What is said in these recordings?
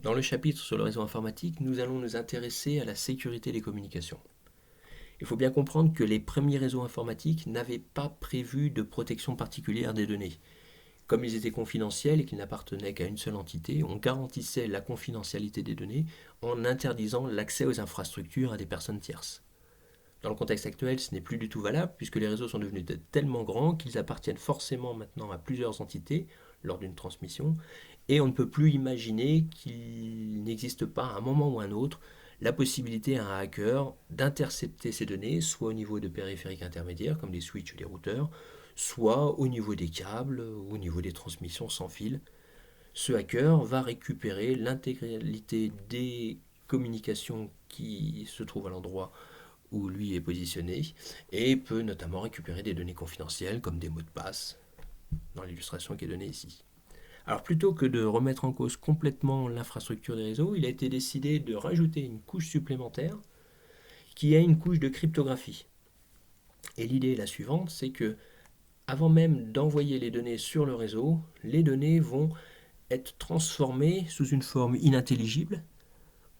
Dans le chapitre sur le réseau informatique, nous allons nous intéresser à la sécurité des communications. Il faut bien comprendre que les premiers réseaux informatiques n'avaient pas prévu de protection particulière des données. Comme ils étaient confidentiels et qu'ils n'appartenaient qu'à une seule entité, on garantissait la confidentialité des données en interdisant l'accès aux infrastructures à des personnes tierces. Dans le contexte actuel, ce n'est plus du tout valable puisque les réseaux sont devenus tellement grands qu'ils appartiennent forcément maintenant à plusieurs entités lors d'une transmission et on ne peut plus imaginer qu'il n'existe pas à un moment ou à un autre la possibilité à un hacker d'intercepter ces données, soit au niveau de périphériques intermédiaires comme les switches ou les routeurs, soit au niveau des câbles ou au niveau des transmissions sans fil. Ce hacker va récupérer l'intégralité des communications qui se trouvent à l'endroit où lui est positionné et peut notamment récupérer des données confidentielles comme des mots de passe dans l'illustration qui est donnée ici. Alors plutôt que de remettre en cause complètement l'infrastructure des réseaux, il a été décidé de rajouter une couche supplémentaire qui est une couche de cryptographie. Et l'idée est la suivante, c'est que avant même d'envoyer les données sur le réseau, les données vont être transformées sous une forme inintelligible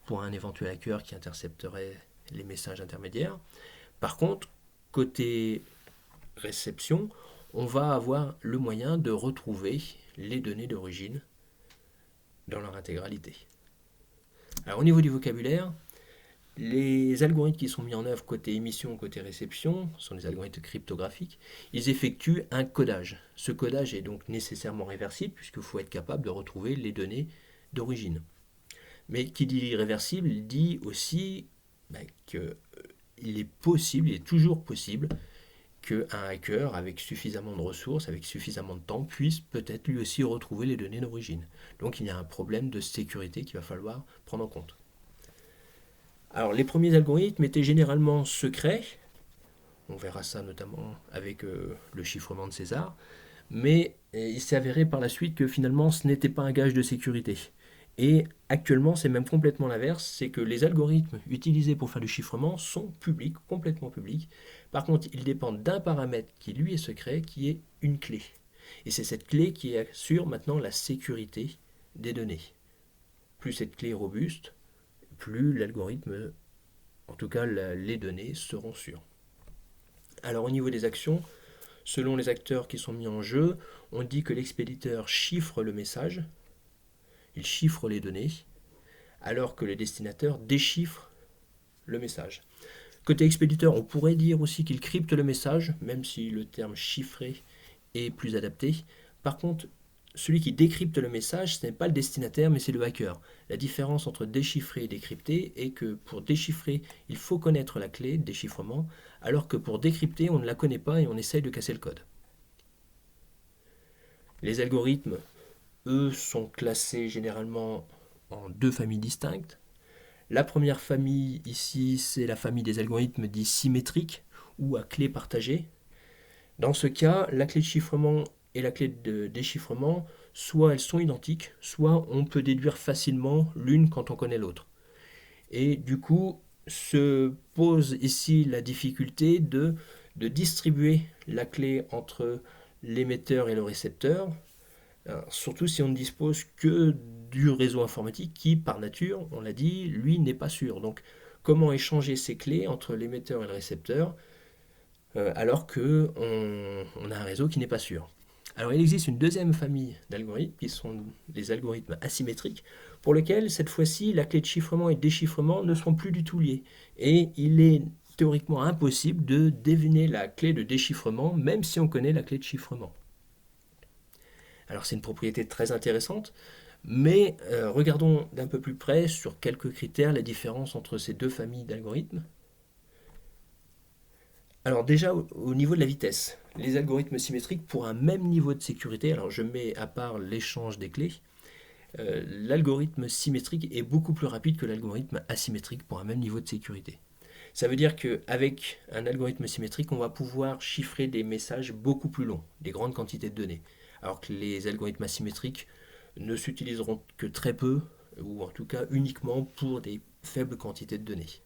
pour un éventuel hacker qui intercepterait les messages intermédiaires. Par contre, côté réception, on va avoir le moyen de retrouver les données d'origine dans leur intégralité. Alors au niveau du vocabulaire, les algorithmes qui sont mis en œuvre côté émission, côté réception, sont les algorithmes cryptographiques. Ils effectuent un codage. Ce codage est donc nécessairement réversible puisqu'il faut être capable de retrouver les données d'origine. Mais qui dit irréversible dit aussi qu'il est possible, il est toujours possible qu'un hacker avec suffisamment de ressources, avec suffisamment de temps, puisse peut-être lui aussi retrouver les données d'origine. Donc il y a un problème de sécurité qu'il va falloir prendre en compte. Alors les premiers algorithmes étaient généralement secrets, on verra ça notamment avec le chiffrement de César, mais il s'est avéré par la suite que finalement ce n'était pas un gage de sécurité. Et actuellement, c'est même complètement l'inverse, c'est que les algorithmes utilisés pour faire du chiffrement sont publics, complètement publics. Par contre, ils dépendent d'un paramètre qui lui est secret, qui est une clé. Et c'est cette clé qui assure maintenant la sécurité des données. Plus cette clé est robuste, plus l'algorithme, en tout cas les données, seront sûres. Alors au niveau des actions, selon les acteurs qui sont mis en jeu, on dit que l'expéditeur chiffre le message, il chiffre les données, alors que le destinataire déchiffre le message. Côté expéditeur, on pourrait dire aussi qu'il crypte le message, même si le terme chiffré est plus adapté. Par contre, celui qui décrypte le message, ce n'est pas le destinataire, mais c'est le hacker. La différence entre déchiffrer et décrypter est que pour déchiffrer, il faut connaître la clé de déchiffrement, alors que pour décrypter, on ne la connaît pas et on essaye de casser le code. Les algorithmes, eux, sont classés généralement en deux familles distinctes. La première famille ici, c'est la famille des algorithmes dits symétriques ou à clé partagée. Dans ce cas, la clé de chiffrement et la clé de déchiffrement, soit elles sont identiques, soit on peut déduire facilement l'une quand on connaît l'autre. Et du coup, se pose ici la difficulté de distribuer la clé entre l'émetteur et le récepteur, surtout si on ne dispose que du réseau informatique qui, par nature, on l'a dit, lui n'est pas sûr. Donc, comment échanger ces clés entre l'émetteur et le récepteur alors qu'on on a un réseau qui n'est pas sûr. Alors il existe une deuxième famille d'algorithmes qui sont les algorithmes asymétriques pour lesquels cette fois-ci la clé de chiffrement et de déchiffrement ne sont plus du tout liées. Et il est théoriquement impossible de deviner la clé de déchiffrement même si on connaît la clé de chiffrement. Alors c'est une propriété très intéressante, mais regardons d'un peu plus près sur quelques critères la différence entre ces deux familles d'algorithmes. Alors déjà au niveau de la vitesse, les algorithmes symétriques pour un même niveau de sécurité, alors je mets à part l'échange des clés, l'algorithme symétrique est beaucoup plus rapide que l'algorithme asymétrique pour un même niveau de sécurité. Ça veut dire qu'avec un algorithme symétrique, on va pouvoir chiffrer des messages beaucoup plus longs, des grandes quantités de données, alors que les algorithmes asymétriques ne s'utiliseront que très peu, ou en tout cas uniquement pour des faibles quantités de données.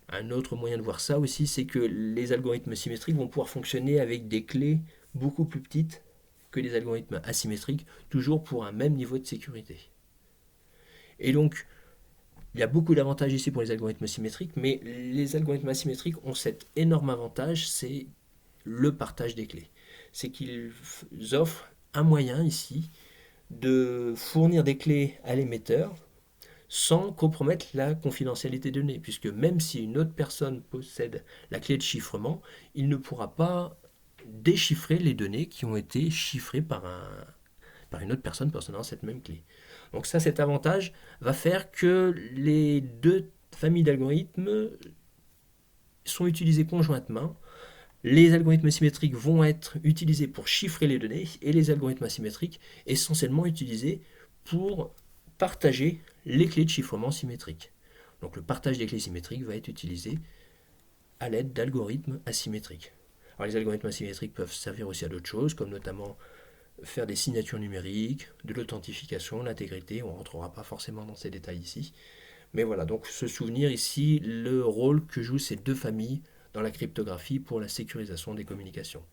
Un autre moyen de voir ça aussi, c'est que les algorithmes symétriques vont pouvoir fonctionner avec des clés beaucoup plus petites que les algorithmes asymétriques, toujours pour un même niveau de sécurité. Et donc, il y a beaucoup d'avantages ici pour les algorithmes symétriques, mais les algorithmes asymétriques ont cet énorme avantage, c'est le partage des clés. C'est qu'ils offrent un moyen ici de fournir des clés à l'émetteur sans compromettre la confidentialité des données, puisque même si une autre personne possède la clé de chiffrement, il ne pourra pas déchiffrer les données qui ont été chiffrées par une autre personne possédant cette même clé. Donc ça, cet avantage va faire que les deux familles d'algorithmes sont utilisées conjointement. Les algorithmes symétriques vont être utilisés pour chiffrer les données et les algorithmes asymétriques essentiellement utilisés pour partager les clés de chiffrement symétriques. Donc le partage des clés symétriques va être utilisé à l'aide d'algorithmes asymétriques. Alors les algorithmes asymétriques peuvent servir aussi à d'autres choses, comme notamment faire des signatures numériques, de l'authentification, l'intégrité, on ne rentrera pas forcément dans ces détails ici. Mais voilà, donc se souvenir ici le rôle que jouent ces deux familles dans la cryptographie pour la sécurisation des communications.